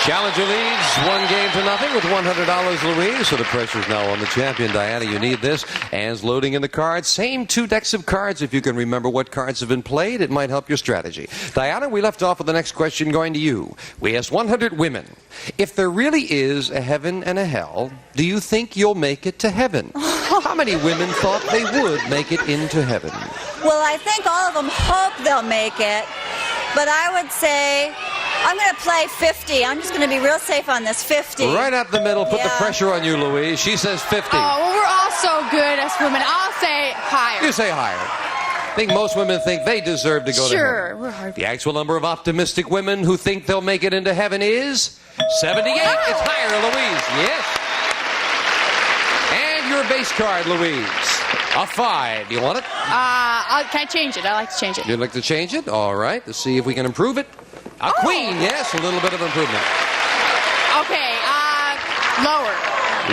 Challenger leads 1-0 with $100, Louise. So the pressure's now on the champion. Diana, you need this. Anne's loading in the cards. Same 2 decks of cards. If you can remember what cards have been played, it might help your strategy. Diana, we left off with the next question going to you. We asked 100 women, if there really is a heaven and a hell, do you think you'll make it to heaven? How many women thought they would make it into heaven? Well, I think all of them hope they'll make it. But I would say I'm going to play 50. I'm just going to be real safe on this 50. Right up the middle. Put the pressure on you, Louise. She says 50. Oh, well, we're all so good as women. I'll say higher. You say higher. I think most women think they deserve to go to heaven. Sure, we're hard. The actual number of optimistic women who think they'll make it into heaven is 78. It's higher, Louise. Yes. And your base card, Louise. A 5. You want it? Can I change it? I like to change it. You'd like to change it? All right. Let's see if we can improve it. A queen. Yes, a little bit of improvement. Okay, lower.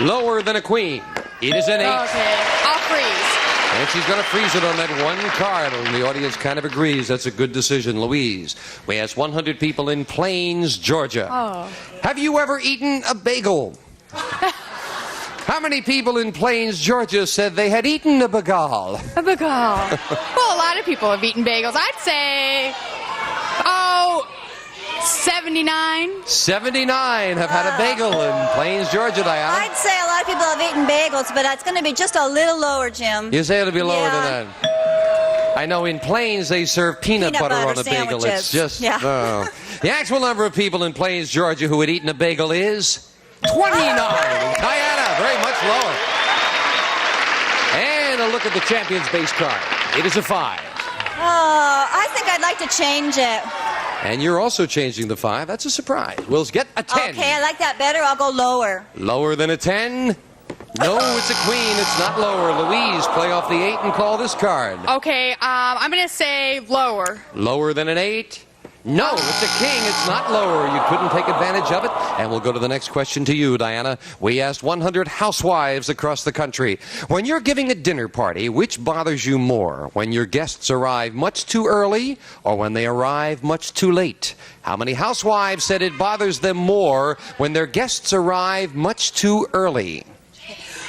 Lower than a queen. It is an 8. Okay, I'll freeze. And she's going to freeze it on that one card, and the audience kind of agrees that's a good decision. Louise, we asked 100 people in Plains, Georgia. Oh. Have you ever eaten a bagel? How many people in Plains, Georgia said they had eaten a bagel? A bagel. Well, a lot of people have eaten bagels. I'd say, 79. 79 have had a bagel in Plains, Georgia, Diana. I'd say a lot of people have eaten bagels, but it's going to be just a little lower, Jim. You say it'll be lower than that. I know in Plains they serve peanut butter on a bagel. It's just... The actual number of people in Plains, Georgia who had eaten a bagel is 29. Diana, very much lower. And a look at the champion's base card. It is a 5. Oh, I think I'd like to change it. And you're also changing the 5. That's a surprise. We'll get a 10. Okay, I like that better. I'll go lower. Lower than a 10? No, it's a queen. It's not lower. Louise, play off the 8 and call this card. Okay, I'm going to say lower. Lower than an 8? No, it's a king. It's not lower. You couldn't take advantage of it. And we'll go to the next question to you, Diana. We asked 100 housewives across the country. When you're giving a dinner party, which bothers you more? When your guests arrive much too early or when they arrive much too late? How many housewives said it bothers them more when their guests arrive much too early?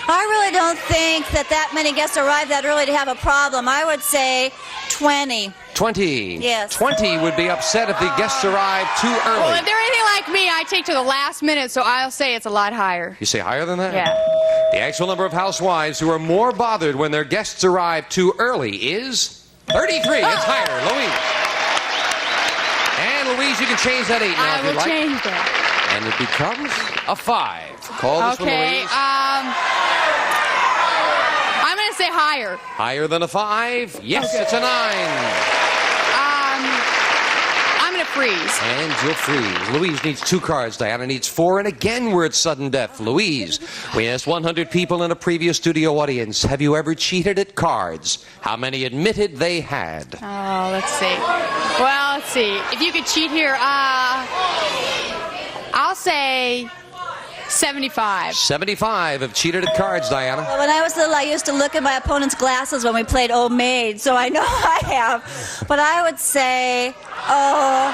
I really don't think that many guests arrive that early to have a problem. I would say 20. 20. Yes. 20 would be upset if the guests arrive too early. Well, if they're anything like me, I take to the last minute, so I'll say it's a lot higher. You say higher than that? Yeah. The actual number of housewives who are more bothered when their guests arrive too early is 33. It's higher. Louise. And Louise, you can change that 8 now if I you'd will like. change that. And it becomes a 5. Call this one, Okay, Louise. I'm going to say higher. Higher than a 5? Yes, Okay. it's a 9. I'm going to freeze. And you'll freeze. Louise needs 2 cards. Diana needs 4. And again, we're at sudden death. Louise, we asked 100 people in a previous studio audience, have you ever cheated at cards? How many admitted they had? Oh, let's see. Well, let's see. If you could cheat here, I'll say 75. 75 have cheated at cards, Diana. Well, when I was little, I used to look at my opponent's glasses when we played Old Maid, so I know I have. But I would say, a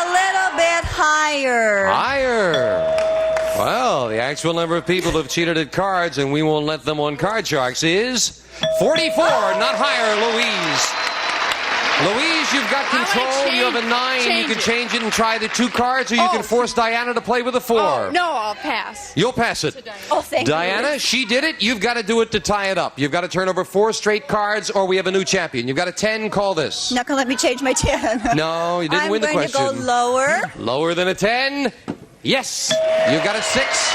little bit higher. Higher. Well, the actual number of people who have cheated at cards, and we won't let them on Card Sharks, is 44, not higher, Louise. Louise, you've got control. You have a 9. You can change it and try the 2 cards, or you can force Diana to play with a 4. Oh, no, I'll pass. You'll pass it. Oh, thank you. Diana, she did it. You've got to do it to tie it up. You've got to turn over 4 straight cards, or we have a new champion. You've got a 10. Call this. Not going to let me change my 10. No, you didn't win the question. I'm going to go lower. Lower than a 10? Yes. You've got a 6.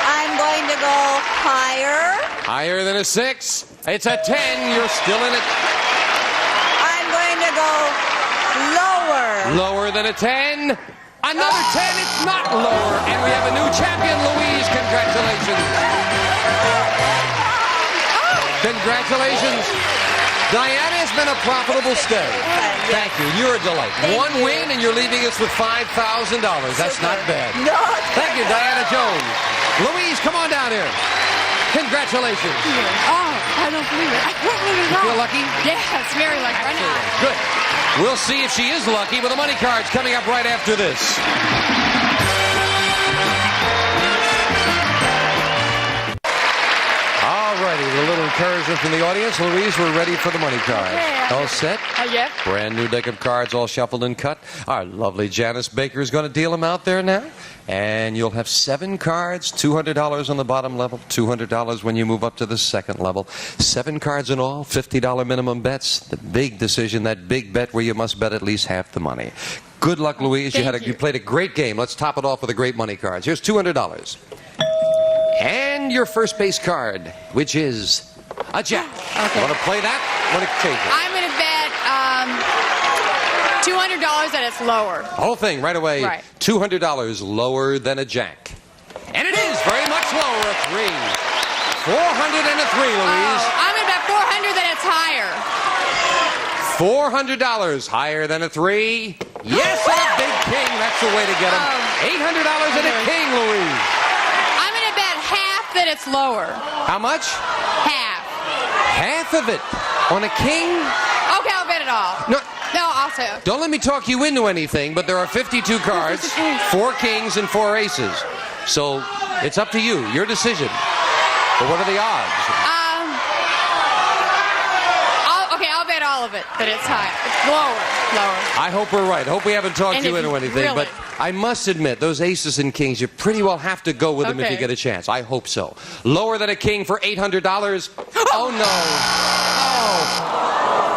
I'm going to go higher. Higher than a 6. It's a 10. You're still in it. I'm going to go lower. Lower than a 10. Another 10. It's not lower. And we have a new champion, Louise. Congratulations. Congratulations. Diana has been a profitable stay. Thank you. You're a delight. One win and you're leaving us with $5,000. That's not bad. No. Thank you, Diana Jones. Louise, come on down here. Congratulations. Oh, I don't believe it. I don't believe it at all. Feel lucky? Yes, very lucky. Right now. Good. We'll see if she is lucky with the money cards coming up right after this. Alrighty, a little encouragement from the audience. Louise, we're ready for the money cards. Okay. All set? Yep. Brand new deck of cards, all shuffled and cut. Our lovely Janice Baker is going to deal them out there now. And you'll have 7 cards, $200 on the bottom level, $200 when you move up to the second level. 7 cards in all, $50 minimum bets. The big decision, that big bet where you must bet at least half the money. Good luck, Louise. You played a great game. Let's top it off with the great money cards. Here's $200. And your first base card, which is a jack. Okay. Want to play that? Want to change it? I'm going to bet $200 that it's lower. Whole thing right away. Right. $200 lower than a jack. And it is very much lower, a 3. 400 and a 3, Louise. Oh, I'm going to bet $400 that it's higher. $400 higher than a 3. Yes, and a big king. That's the way to get him. $800 and a king, Louise. I'm going to bet half that it's lower. How much? Half. Half of it on a king? Okay, I'll bet it all. No, I'll say it. Don't let me talk you into anything, but there are 52 cards, 4 kings and 4 aces. So it's up to you, your decision. But what are the odds? I'll bet all of it, that it's high. It's lower. I hope we're right. I hope we haven't talked you into anything. Really? But I must admit, those aces and kings, you pretty well have to go with them if you get a chance. I hope so. Lower than a king for $800? Oh, no.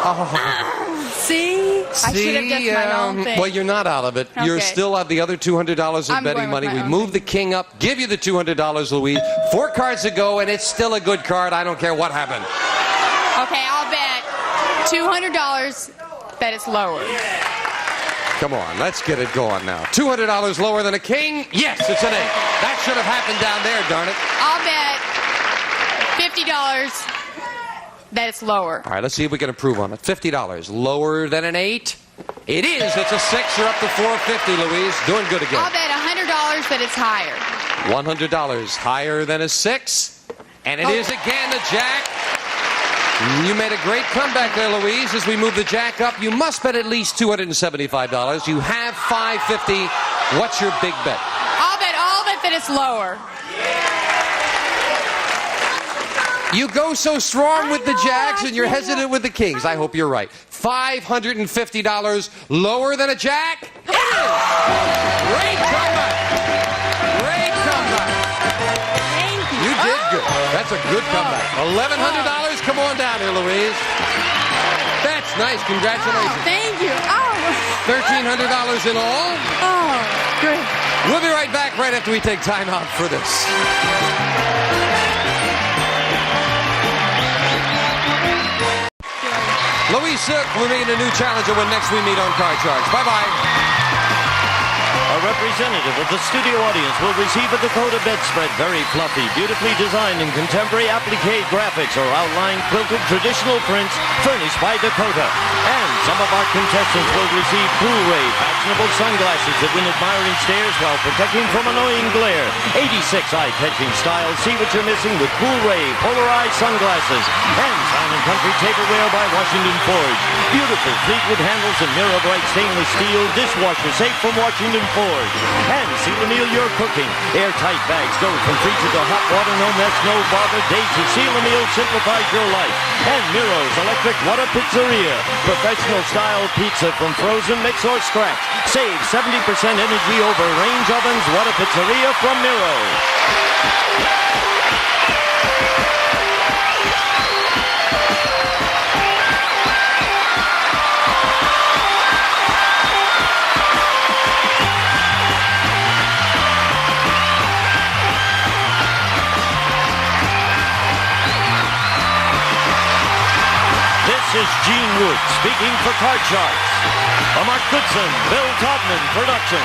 Oh. See? I should have just my own thing. Well, you're not out of it. You're still at the other $200 in betting money. We moved the king up, give you the $200, Louise. 4 cards to go, and it's still a good card. I don't care what happened. Okay, I'll bet $200 that it's lower. Come on, let's get it going now. $200 lower than a king? Yes, it's an 8. That should have happened down there, darn it. I'll bet $50 that it's lower. All right, let's see if we can improve on it. $50 lower than an 8? It is. It's a 6. You're up to $450, Louise. Doing good again. I'll bet $100 that it's higher. $100 higher than a 6. And it is again a jack. You made a great comeback there, Louise. As we move the jack up, you must bet at least $275. You have $550. What's your big bet? I'll bet all of it that it's lower. You go so strong with the jacks and you're hesitant with the kings. I hope you're right. $550 lower than a jack? It is! Great comeback! Great comeback! Thank you. You did good. That's a good comeback. $1,100. Come on down here, Louise. That's nice. Congratulations. Thank you. $1,300 in all. Oh, great. We'll be right back right after we take time out for this. Louise Silk will be in a new challenger when next we meet on Card Sharks. Bye-bye. A representative of the studio audience will receive a Dakota bedspread, very fluffy, beautifully designed in contemporary applique graphics or outline quilted traditional prints furnished by Dakota. And some of our contestants will receive Cool Ray fashionable sunglasses that win admiring stares while protecting from annoying glare. 86 eye-catching styles. See what you're missing with Cool Ray polarized sunglasses. And Town & Country tableware by Washington Forge. Beautiful Fleetwood handles and mirror bright stainless steel dishwasher safe from Washington Forge. And seal a meal you're cooking. Airtight bags go from freezer to hot water. No mess, no bother. Daisy Seal a Meal simplifies your life. And Miro's Electric Water Pizzeria. Professional style pizza from frozen, mix, or scratch. Save 70% energy over range ovens. Water Pizzeria from Miro. This is Gene Wood speaking for Card Sharks. A Mark Goodson, Bill Todman production.